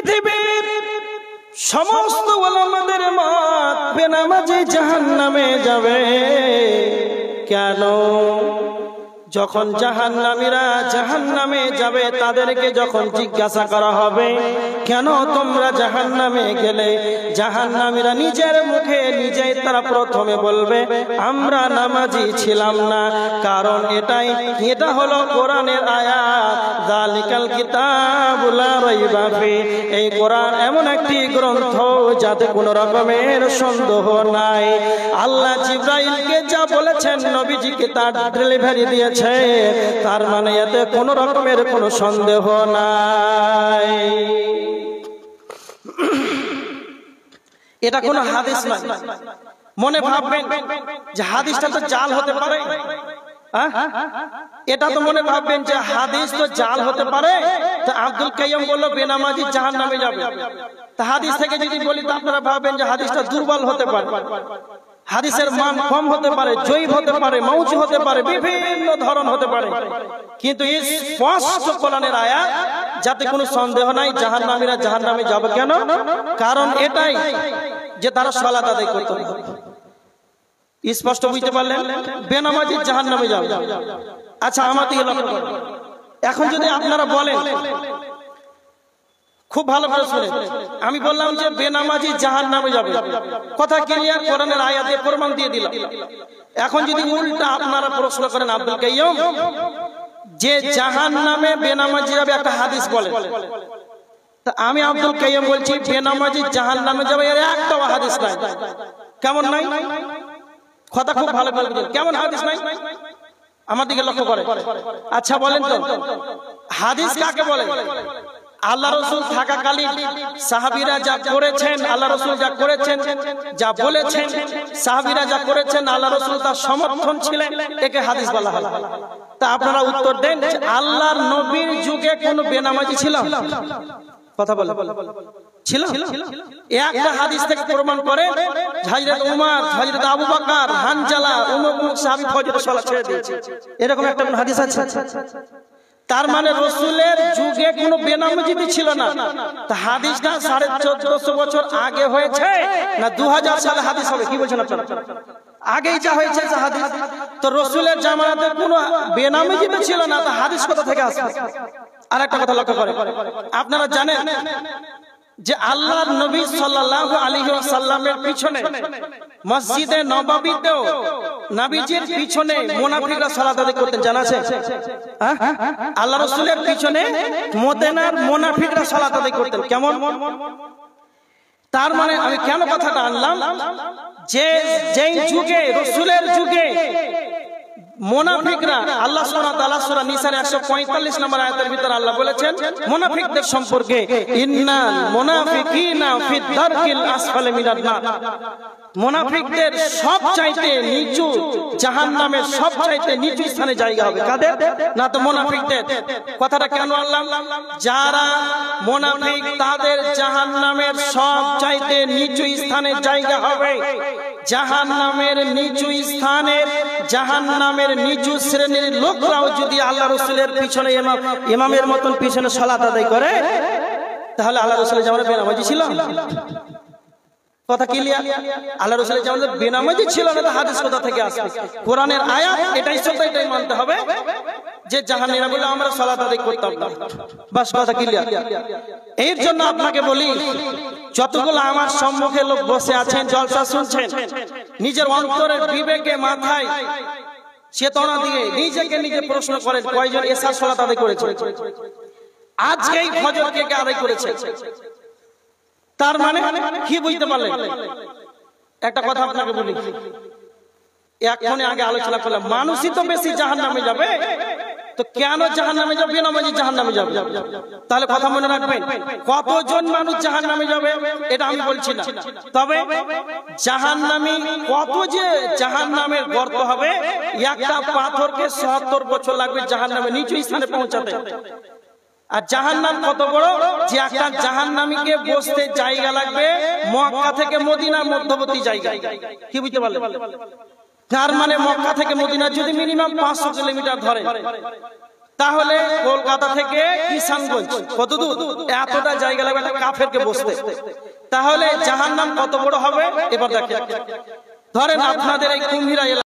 পৃথিবীর সমস্ত ওলামাদের মত বেনামাজি জাহান্নামে যাবে। কেন? যখন জাহান্নামীরা জাহান্নামে যাবে তাদেরকে যখন জিজ্ঞাসা করা হবে কেন তোমরা জাহান্নামে গেলে, জাহান্নামীরা নিজের মুখে নিজেই তারা প্রথমে বলবে আমরা নামাজি ছিলাম না। কারণ এটা হলো কোরআনের আয়াত, যালিকাল কিতাবু লা রাইবা ফি। এই কোরআন এমন একটি গ্রন্থ যাতে কোনো রকমের সন্দেহ নাই। আল্লাহ জিবরাইলকে যা বলেছেন নবীজিকে তার ডেলিভারি দিয়েছে, তার মানে এতে কোনো রকমের কোনো সন্দেহ নাই। এটা কোনো হাদিস নয়। মনে ভাববেন যে হাদিসটা তো জাল হতে পারে, এটা তো মনে ভাববেন যে হাদিস তো জাল হতে পারে। তো আব্দুল কাইয়্যুম বলল বেনামাজি জাহান্নামে যাবে। তা হাদিস থেকে যদি বলি তো আপনারা ভাববেন যে হাদিসটা দুর্বল হতে পারে, হাদিসের মান কম হতে পারে, জয়ীফ হতে পারে, মাউজু হতে পারে, বিভিন্ন ধরন হতে পারে। কিন্তু এই স্পষ্ট কোরআনের আয়াত যাতে কোনো সন্দেহ নাই জাহান্নামীরা জাহান্নামে যাবে। কেন? কারণ এটাই যে তারা সালাত আদায় করতে হবে। স্পষ্ট বুঝতে পারলেন? বেনামাজি জাহান্নামে যাবে। আচ্ছা আমাদের এখন যদি আপনারা বলেন, খুব ভালো করে শুনেন, আমি বললাম যে বেনামাজি জাহান্নামে যাবে, কথা ক্লিয়ার, কোরআনের আয়াতে প্রমাণ দিয়ে দিলাম। এখন যদি উল্টা আপনারা প্রশ্ন করেন আব্দুল কাইয়্যুম যে জাহান্নামে বেনামাজি যাবে একটা হাদিস বলেন, তা আমি আব্দুল কাইয়্যুম বলছি বেনামাজি জাহান্নামে যাবে এর একটাও হাদিস নাই। কেমন নাই? কথা খুব ভালো করে বুঝুন, কেমন হাদিস নাই? আমার দিকে লক্ষ্য করে। আচ্ছা বলেন তো হাদিস কাকে বলে? আল্লাহ রাসূল থাকাকালীন সাহাবীরা যা করেছেন, আল্লাহ রাসূল যা করেছেন, যা বলেছেন, সাহাবীরা যা করেছেন, আল্লাহ রাসূল তার সমর্থন ছিলেন, একে হাদিস বলা হয়। তা আপনারা উত্তর দেন যে আল্লাহর নবীর যুগে কোনো বেনামাজি ছিল? কথা বলেন, ছিল? একটা হাদিস থেকে প্রমাণ করে হযরত উমর, হযরত আবু বকর, হানজালা, অমুক সাহাবী ফজরের সালাত ছেড়ে দিয়েছে, এরকম একটা কোন হাদিস আছে? তার মানে রাসূলের যুগে কোনো বেনামাজি ছিল না। তা হাদিসটা 1450 বছর আগে হয়েছে না 2000 সালে হাদিস হবে? কি বলছেন আপনারা? আগেই যা হয়েছে হাদিস। তো রাসূলের জামানাতে কোনো বেনামাজি ছিল না, তা হাদিস কোথা থেকে আসবে? আর একটা কথা লক্ষ্য করে, আপনারা জানেন যে আল্লাহর নবী সাল্লাল্লাহু আলাইহি ওয়াসাল্লামের পিছনে মসজিদে নববীতেও নবীজির পিছনে মুনাফিকরা সালাত আদায় করতেন, জানা আছে? আল্লাহ রাসূলের পিছনে মদিনার মুনাফিকরা সালাত আদায় করতেন। কেমন? তার মানে আমি কেন কথাটা আনলাম, যে যেই যুগে রাসূলের যুগে মুনাফিকরা, আল্লাহ সুবহানাহু ওয়া তাআলা সূরা নিসার 145 নম্বর আয়াতের ভিতর আল্লাহ বলেছেন মুনাফিকদের সম্পর্কে, ইন্নাল মুনাফিকিনা ফিদ দারকিল আসফালি মিনান নার। মুনাফিকদের সবচাইতে নিচু, জাহান্নামের সবচাইতে নিচু স্থানে জায়গা হবে। কাদের? না তো মুনাফিকদের। কথাটা কেন আনলাম? যারা মুনাফিক তাদের জাহান্নামের সবচাইতে নিচু স্থানে জায়গা হবে। জাহান্নামের নিচু স্থানের, জাহান্নামের নিচু শ্রেণীর লোকরাও যদি আল্লাহ রাসূলের পিছনে ইমামের মতন পিছনে সালাত আদায় করে, তাহলে আল্লাহ রাসূলের জামানায় বেনামাজি ছিল? কথা ক্লিয়ার? আল্লাহ রাসূলের জামানায় বেনামাজি ছিল না, তো হাদিস কোথা থেকে আসবে? কোরআনের আয়াত এটাই সত্য, এটাই মানতে হবে যে জাহান্নামীরা বলে আমরা সালাত আদায় করতাম না। বাস, কথা ক্লিয়ার? এর জন্য আপনাকে বলি, যতগুলো আমার সম্মুখে লোক বসে আছেন, জলসা শুনছেন, নিজের অন্তরের বিবেকে মাথায় চেতনা দিয়ে নিজেকে নিজে প্রশ্ন করেন কয়জন এশার সালাত আদায় করেছে? আজকেই ফজর কে কে আদায় করেছে? তার মানে কি বুঝতে পারলেন? একটা কথা আপনাকে বলি, এখনই আগে আলোচনা করলাম, মানুষই তো বেশি জাহান্নামে যাবে, তো কেন জাহান্নামে যাবে? বেনামাজি জাহান্নামে যাবে। তাহলে কথা মনে রাখবেন, কতজন মানুষ জাহান্নামে যাবে এটা আমি বলছি না, তবে জাহান্নামী কত যে জাহান্নামের গর্ত হবে, একটা পাথরকে ৭০ বছর লাগবে জাহান্নামে নিচু স্থানে পৌঁছাতে। আর জাহান্নাম কত বড়, যে একটা জাহান্নামীকে বসতে জায়গা লাগবে মক্কা থেকে মদিনার মধ্যবর্তী জায়গা। কি বুঝতে পারলেন? তার মানে মক্কা থেকে মদিনা যদি মিনিমাম ৫০০ কিলোমিটার ধরে, তাহলে কলকাতা থেকে কিষানগঞ্জ কত দূর? এতটা জায়গা লাগবে একটা কাফেরকে বসতে। তাহলে জাহান্নাম কত বড় হবে? এবার দেখেন, ধরেন আপনাদের এই কুম্ভীরা